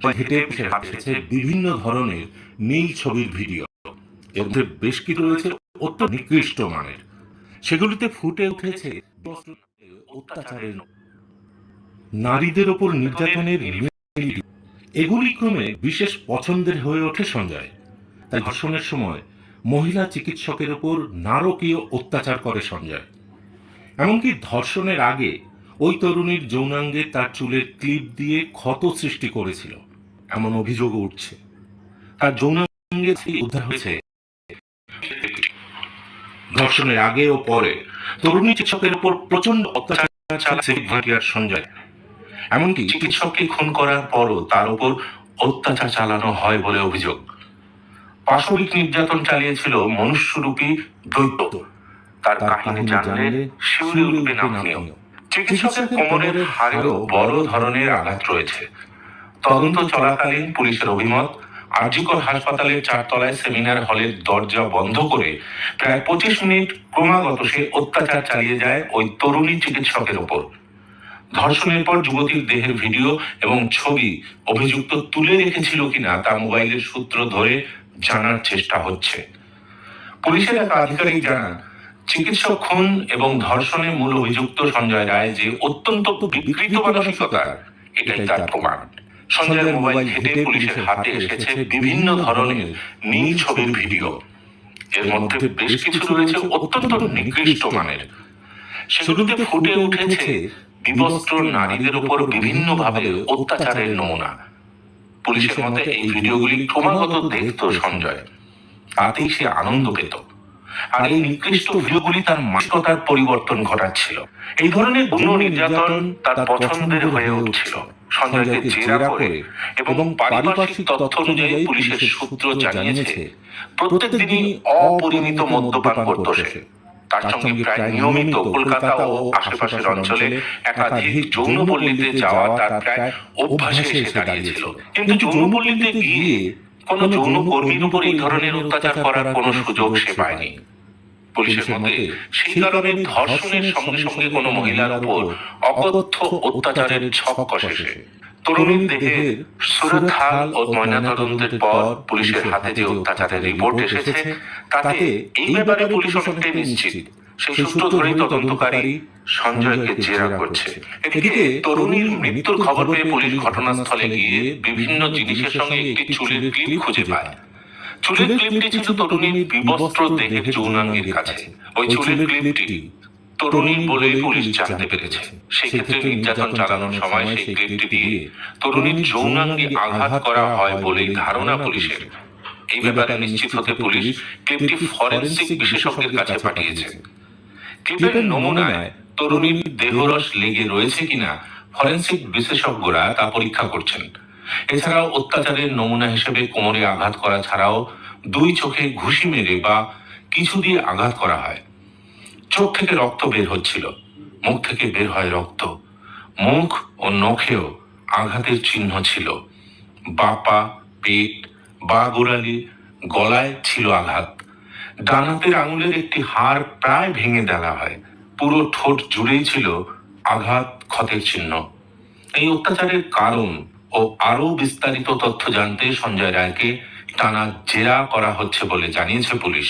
ঘেঁটে এসেছে বিভিন্ন ধরনের নীল ছবির ভিডিও। এর মধ্যে বেশ কিছু রয়েছে অত্যন্ত নিকৃষ্ট মানের। সেগুলিতে ফুটে উঠেছে অত্যাচারের, নারীদের ওপর নির্যাতনের, এগুলি ক্রমে বিশেষ পছন্দের হয়ে ওঠে সঞ্জয়। তাই ধর্ষণের সময় মহিলা চিকিৎসকের ওপর নারকীয় অত্যাচার করে সঞ্জয়। এমনকি ধর্ষণের আগে ওই তরুণীর যৌনাঙ্গে তার চুলের ক্লিপ দিয়ে ক্ষত সৃষ্টি করেছিল, এমন অভিযোগও উঠছে। তার যৌনাঙ্গে উদ্ধার হয়েছে। ধর্ষণের আগে ও পরে তরুণী চিকিৎসকের উপর প্রচন্ড অত্যাচার চালাচ্ছে ভাটিয়ার সঞ্জয়। এমনকি চিকিৎসককে খুন করার পরও তার উপর অত্যাচার চালানো হয় বলে অভিযোগ। পাশবিক নির্যাতন চালিয়েছিল মনুষ্যরূপী দৈত্য। তার কাহিনী জানলে শিউরে উঠবে না আপনিও। চিকিৎসকের কোমরের হাড়েও বড় ধরনের আঘাত রয়েছে। তদন্ত চলাকালীন পুলিশের অভিমত, আরজিকর হাসপাতালের 4 তলায় সেমিনার হলের দরজা বন্ধ করে প্রায় 25 মিনিট ক্রমাগত সে অত্যাচার চালিয়ে যায় ওই তরুণী চিকিৎসকের ওপর। ধর্ষণের পর যুবতীর দেহের ভিডিও এবং ছবি অভিযুক্ত তুলে রেখেছিল কিনা তা মোবাইলের সূত্র ধরে জানার চেষ্টা হচ্ছে। পুলিশের এক আধিকারিক জানান, চিকিৎসক খুন এবং ধর্ষণে মূল অভিযুক্ত সঞ্জয় রায় যে অত্যন্ত বিকৃত মানসিকতার, এটাই তার প্রমাণ। সঞ্জয়ের মোবাইল ঘেঁটে পুলিশের হাতে এসেছে বিভিন্ন ধরনের নীল ছবির ভিডিও। এর মধ্যে বেশ কিছু রয়েছে অত্যন্ত নিকৃষ্ট মানের। সেগুলিতে ফুটে উঠেছে বিবস্ত্র নারীদের উপর বিভিন্নভাবে অত্যাচারের নমুনা। পুলিশের মতে এই ভিডিওগুলি ক্রমাগত দেখত সঞ্জয়, তাতেই সে আনন্দ পেত। আর এই নিকৃষ্ট ভিডিওগুলি তার মানসিকতার পরিবর্তন ঘটাচ্ছিল। এই ধরনের যৌন নির্যাতন তার পছন্দের হয়ে উঠছিল। সঞ্জয়কে জেরা করে এবং পারিপার্শ্বিক তথ্য অনুযায়ী পুলিশের সূত্র জানিয়েছে, প্রত্যেক দিনই অপরিমিত মদ্যপান করত সে। তার সঙ্গে প্রায় নিয়মিত কলকাতা ও আশেপাশের অঞ্চলে একাধিক যৌনপল্লীতে যাওয়া তার প্রায় অভ্যাসে এসে দাঁড়িয়েছিল। কিন্তু যৌনপল্লীতে গিয়ে কোনো যৌনকর্মীর উপর এই ধরনের অত্যাচার করার কোনো সুযোগ সে পায়নি। পুলিশের মতে সেই কারণে ধর্ষণের সঙ্গে সঙ্গে কোনো মহিলার উপর অকথ্য অত্যাচারের ছক কষে সে। তরুণীর দেহের সুরতহাল ও ময়নাতদন্তের পর পুলিশের হাতে যে অত্যাচারের রিপোর্ট এসেছে, তাতে এই ব্যাপারে পুলিশ অনেকটাই নিশ্চিত। সেই সূত্র ধরেই তদন্তকারী সঞ্জয়কে জেরা করছে। এদিকে তরুণীর মৃত্যুর খবর পেয়ে পুলিশ ঘটনাস্থলে গিয়ে বিভিন্ন জিনিসের সঙ্গে একটি চুলের ক্লিপ খুঁজে পায়। চুলের ক্লিপটি ছিল তরুণীর বিবস্ত্র দেহের যৌনাঙ্গের কাছে। ওই চুলের ক্লিপটি তরুণী বলে পুলিশ জানতে পেরেছে। সেক্ষেত্রে নির্যাতন চালানোর সময় সেই ক্লিপটি দিয়ে তরুণীর যৌনাঙ্গে আঘাত করা হয় বলেই ধারণা পুলিশের। এই ব্যাপারে নিশ্চিত হতে পুলিশ ক্লিপটি ফরেনসিক বিশেষজ্ঞের কাছে পাঠিয়েছে। ক্লিপের নমুনায় তরুণীর দেহরস লেগে রয়েছে কিনা ফরেনসিক বিশেষজ্ঞরা তা পরীক্ষা করছেন। এছাড়াও অত্যাচারের নমুনা হিসেবে কোমরে আঘাত করা ছাড়াও 2 চোখে ঘুষি মেরে বা কিছু দিয়ে আঘাত করা হয়। চোখ থেকে রক্ত বের হচ্ছিল, মুখ থেকে বের হয় রক্ত। মুখ ও নখেও আঘাতের চিহ্ন ছিল। বাঁ পা, পেট, বা গোড়ালি, গলায় ছিল আঘাত। ডান হাতের আঙুলের একটি হাড় প্রায় ভেঙে দেওয়া হয়। পুরো ঠোঁট জুড়েই ছিল আঘাত, ক্ষতের চিহ্ন। এই অত্যাচারের কারণ ও আরো বিস্তারিত তথ্য জানতে সঞ্জয় রায়কে টানা জেরা করা হচ্ছে বলে জানিয়েছে পুলিশ।